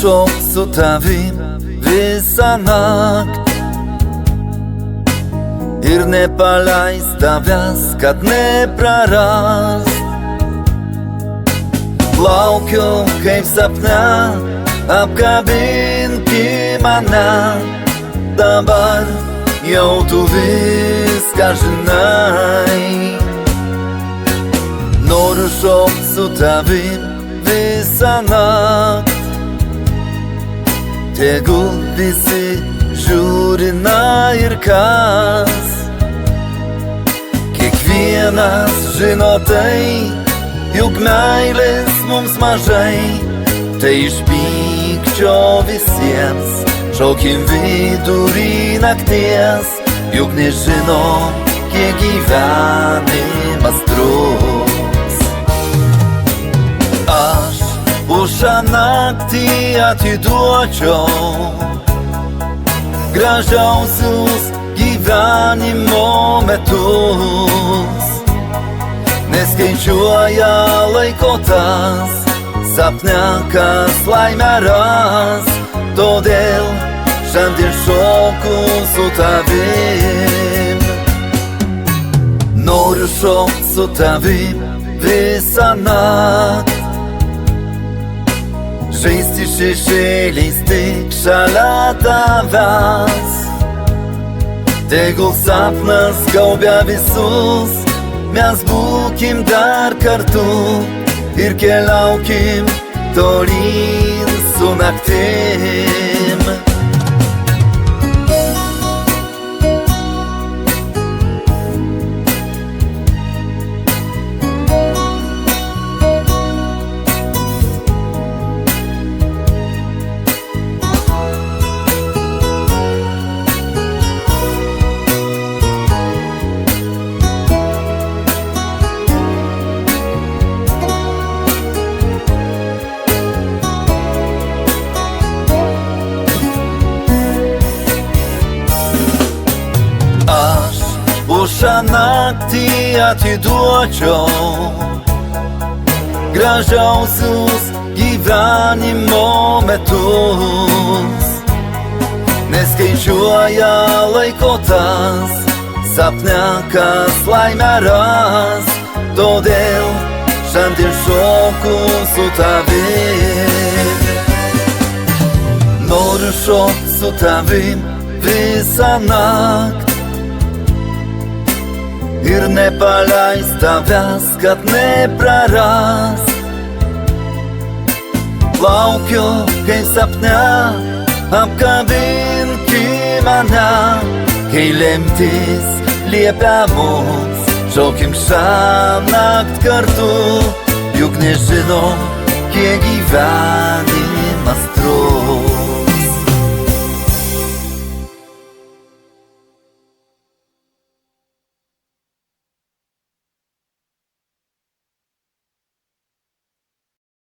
šok su tavim visą naktį ir nepaleis tavęs, kad neprarast. Laukiu kaip sapne, apkabinki mane, dabar jau tu viską žinai. Noriu šokt su tavim visą naktį, tegul visi žiūri na ir kas. Kiekvienas žino tai, juk meilės mums mažai, tai iš pykčio visiems šaukim vidury nakties, juk nežino, kiek gyvenimas truks. Aš už šią naktį atiduočiau gražiausius gyvenimo metus, neskaičiuoja laiko tas, sapne kas laimę ras, todėl šiandien šoku su tavim. Noriu šokt su tavim visą naktį, žaisti šešėliais tik šalia tavęs, tegul sapnas gaubia visus, mes būkim dar kartu ir keliaukim tolyn su naktim. Už šią naktį atiduočiau gražiausius gyvenimo metus, neskaičiuoja laiko tas, sapne kas laimę ras, todėl šiandien šoku su tavim. Noriu šokt su tavim visą naktį ir nepaleis tavęs, kad neprarast. Laukiu kaip sapne, apkabinki mane, kai lemtis liepia mums, šaukim šią naktį kartu, juk nežinom, kiek gyvenimas truks.